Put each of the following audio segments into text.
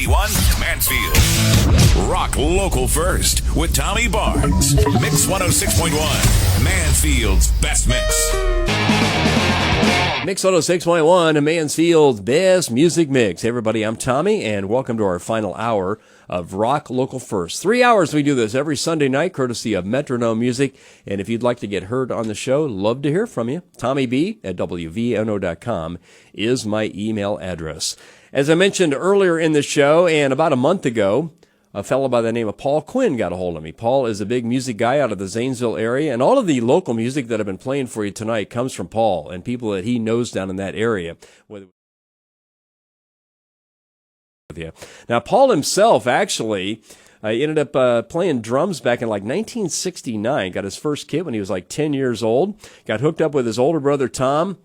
1 Mansfield. Rock local first with Tommy Barnes. Mix 106.1. Mansfield's best mix. Mix 106.1, Mansfield's best music mix. Hey everybody, I'm Tommy, and welcome to our final hour of Rock Local First. 3 hours we do this every Sunday night, courtesy of Metronome Music. And if you'd like to get heard on the show, love to hear from you. TommyB@WVNO.com is my email address. As I mentioned earlier in the show, and about a month ago, a fellow by the name of Paul Quinn got a hold of me. Paul is a big music guy out of the Zanesville area, and all of the local music that I've been playing for you tonight comes from Paul and people that he knows down in that area. Now, Paul himself actually ended up playing drums back in like 1969. Got his first kit when he was like 10 years old. Got hooked up with his older brother, Tom.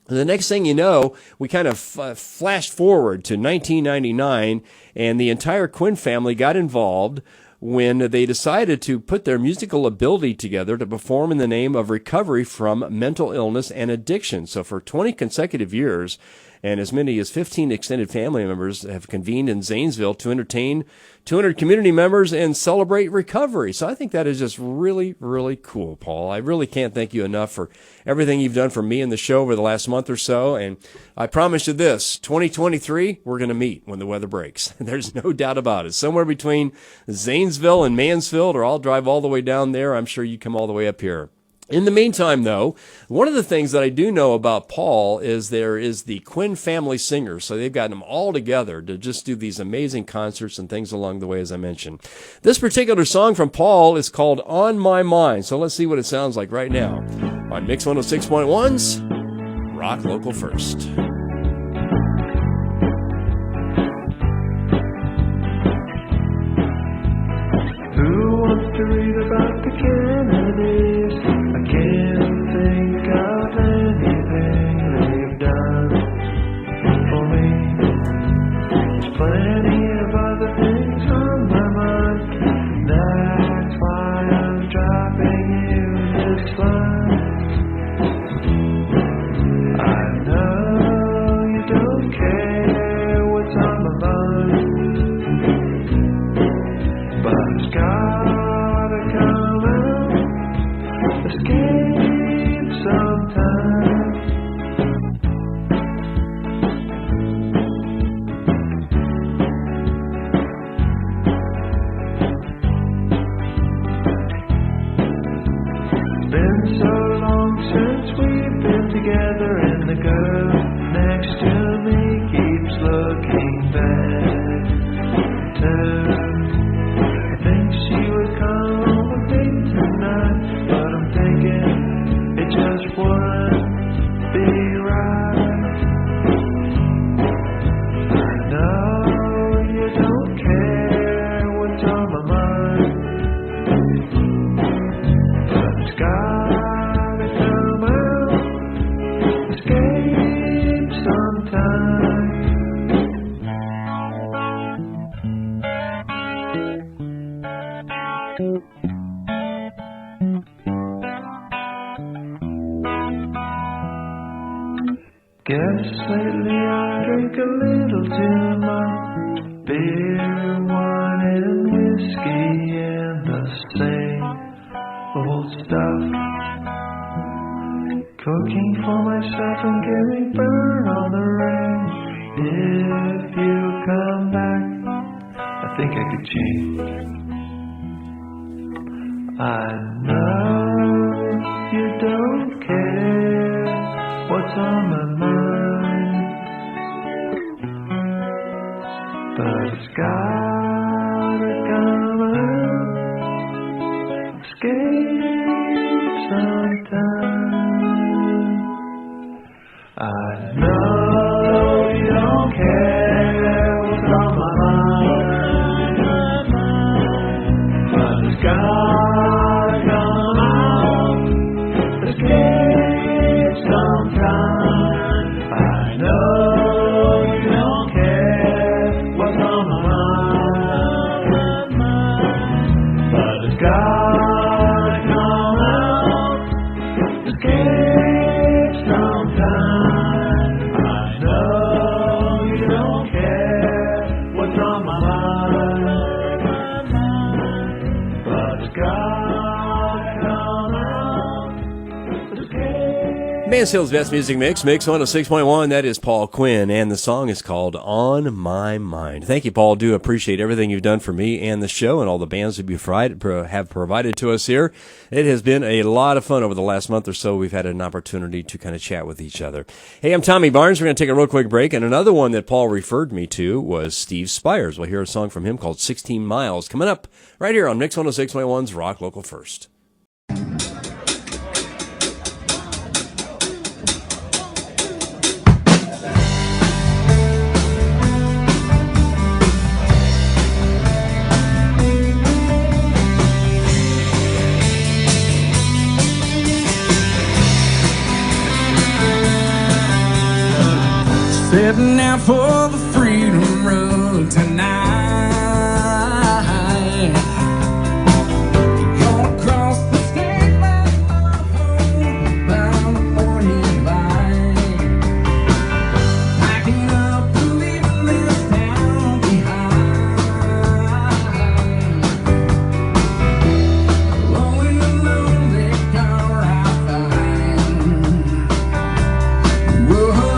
And the next thing you know, we kind of flashed forward to 1999, and the entire Quinn family got involved when they decided to put their musical ability together to perform in the name of recovery from mental illness and addiction. So for 20 consecutive years, and as many as 15 extended family members have convened in Zanesville to entertain 200 community members and celebrate recovery. So I think that is just really, really cool, Paul. I really can't thank you enough for everything you've done for me and the show over the last month or so. And I promise you this, 2023, we're going to meet when the weather breaks. There's no doubt about it. Somewhere between Zanesville and Mansfield, or I'll drive all the way down there. I'm sure you come all the way up here. In the meantime, though, one of the things that I do know about Paul is there is the Quinn family singers. So they've gotten them all together to just do these amazing concerts and things along the way, as I mentioned. This particular song from Paul is called On My Mind. So let's see what it sounds like right now on Mix 106.1's Rock Local First. Who wants to read about the Kennedys? I can't think of anything they've done for me. There's plenty of other things on my mind. That's why I'm dropping you this line. I know you don't care what's on my mind, but it's gotta come out, escape sometime. It's been so long since we've been together, and the girl next to me keeps looking back too. I think she would come home with me tonight, but I'm thinking it just wouldn't be right. I know you don't care what's on my mind, but it's gotta come out, escape sometime. Guess lately I drink a little too much beer, wine, and whiskey, and the same old stuff. Cooking for myself and getting burned on the range. If you come back, I think I could change. I know you don't care what's on my mind, but it's gotta come out, escape sometime. I know you don't care what's on my mind, but it's gotta come out, escape sometime. I know you don't care what's on my mind. Mansfield's Best Music Mix, Mix 106.1. That is Paul Quinn, and the song is called On My Mind. Thank you, Paul. Do appreciate everything you've done for me and the show and all the bands that you have provided to us here. It has been a lot of fun over the last month or so. We've had an opportunity to kind of chat with each other. Hey, I'm Tommy Barnes. We're going to take a real quick break, and another one that Paul referred me to was Steve Spires. We'll hear a song from him called 16 Miles coming up right here on Mix 106.1's Rock Local First. Setting out for the Freedom Road tonight. Gonna cross the state line home bound the morning light. Packing up and leaving this town behind. Rolling a lonely car I find. Whoa.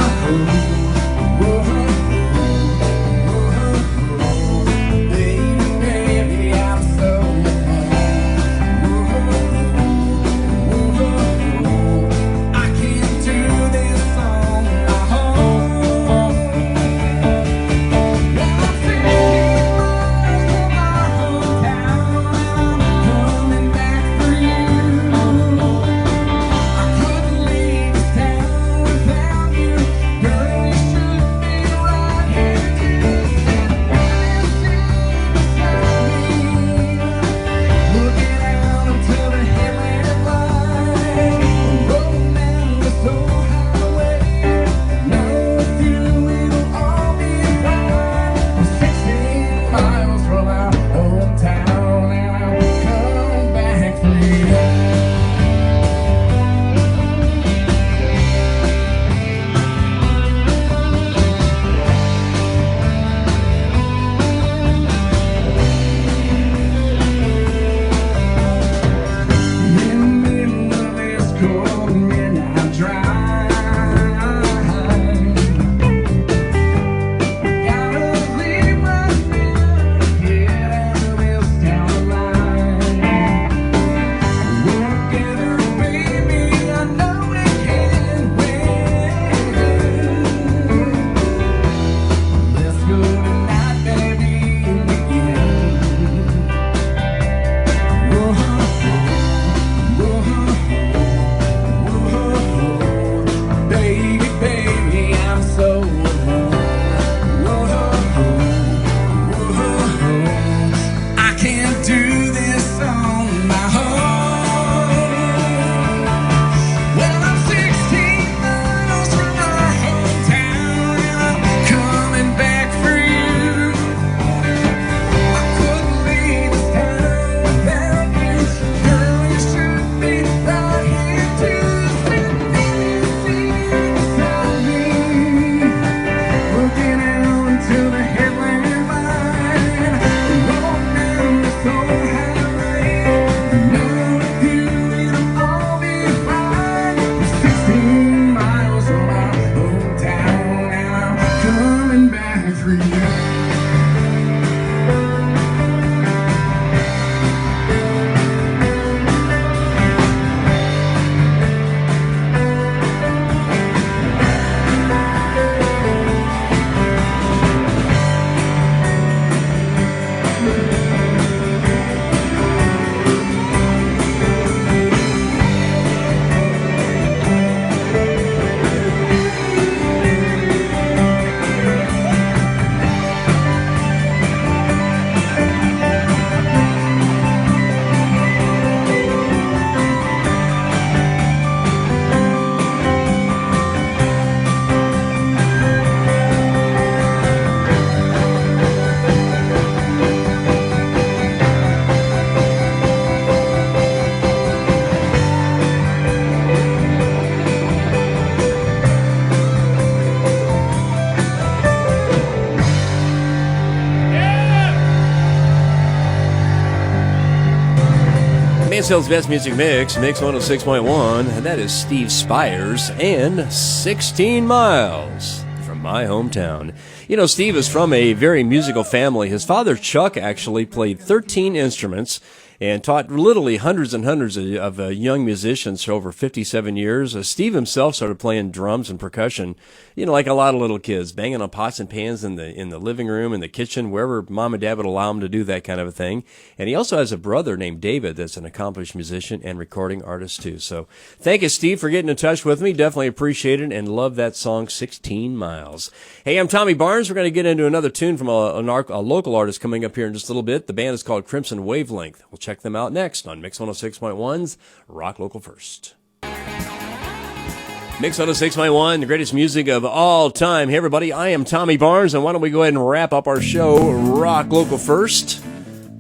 Mansfield's Best Music Mix, Mix 106.1, and that is Steve Spires and 16 Miles from my hometown. You know, Steve is from a very musical family. His father, Chuck, actually played 13 instruments and taught literally hundreds and hundreds of young musicians for over 57 years. Steve himself started playing drums and percussion, you know, like a lot of little kids, banging on pots and pans in the living room, in the kitchen, wherever mom and dad would allow him to do that kind of a thing. And he also has a brother named David that's an accomplished musician and recording artist too. So thank you, Steve, for getting in touch with me. Definitely appreciate it and love that song, 16 Miles. Hey, I'm Tommy Barnes. We're going to get into another tune from a local artist coming up here in just a little bit. The band is called Crimson Wavelength. We'll check them out next on Mix 106.1's Rock Local First. Mix 106.1, the greatest music of all time. Hey, everybody, I am Tommy Barnes, and why don't we go ahead and wrap up our show, Rock Local First.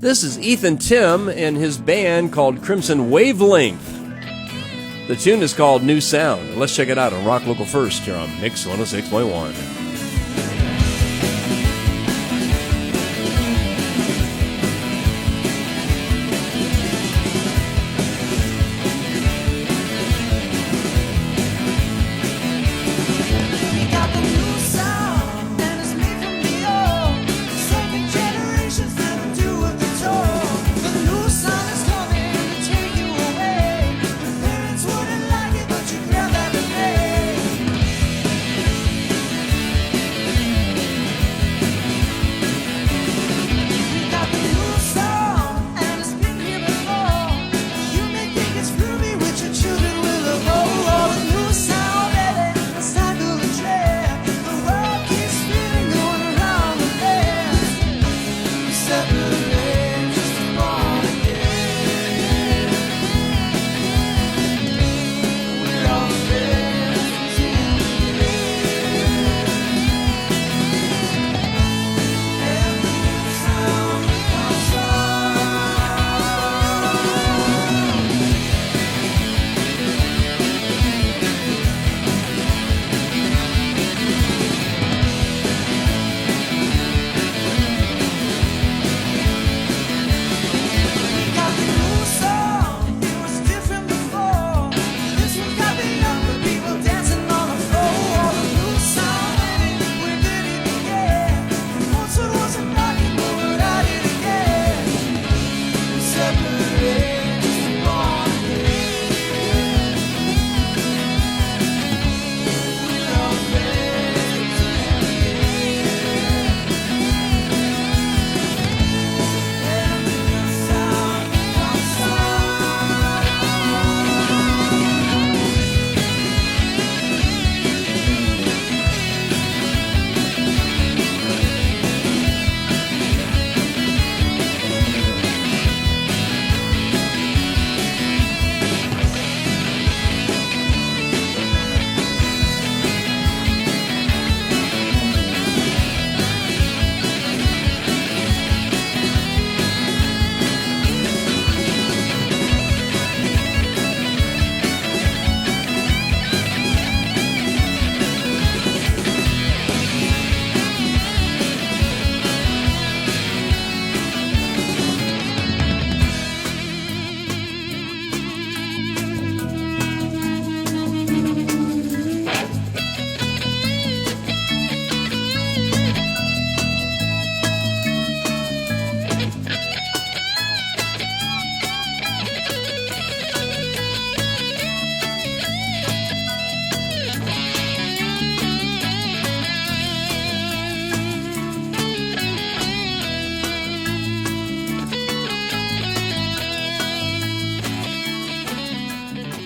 This is Ethan Tim and his band called Crimson Wavelength. The tune is called New Sound. Let's check it out on Rock Local First here on Mix 106.1.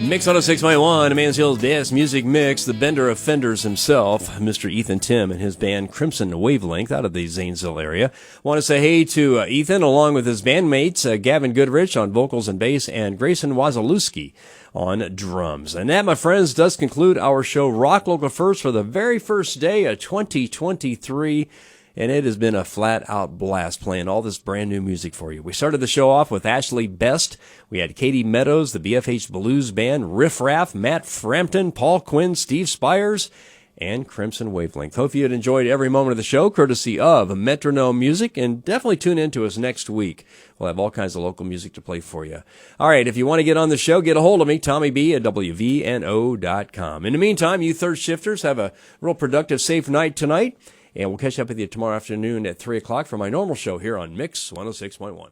Mix 106.1, Mansfield's Dance Music Mix, the bender of fenders himself, Mr. Ethan Tim and his band Crimson Wavelength out of the Zanesville area. Want to say hey to Ethan along with his bandmates, Gavin Goodrich on vocals and bass and Grayson Wazalewski on drums. And that, my friends, does conclude our show Rock Local First for the very first day of 2023. And it has been a flat-out blast playing all this brand-new music for you. We started the show off with Ashley Best. We had Katie Meadows, the BFH Blues Band, Riff Raff, Matt Frampton, Paul Quinn, Steve Spires, and Crimson Wavelength. Hope you had enjoyed every moment of the show, courtesy of Metronome Music, and definitely tune in to us next week. We'll have all kinds of local music to play for you. All right, if you want to get on the show, get a hold of me, Tommy B at WVNO.com. In the meantime, you third shifters, have a real productive, safe night tonight, and we'll catch up with you tomorrow afternoon at 3 o'clock for my normal show here on Mix 106.1.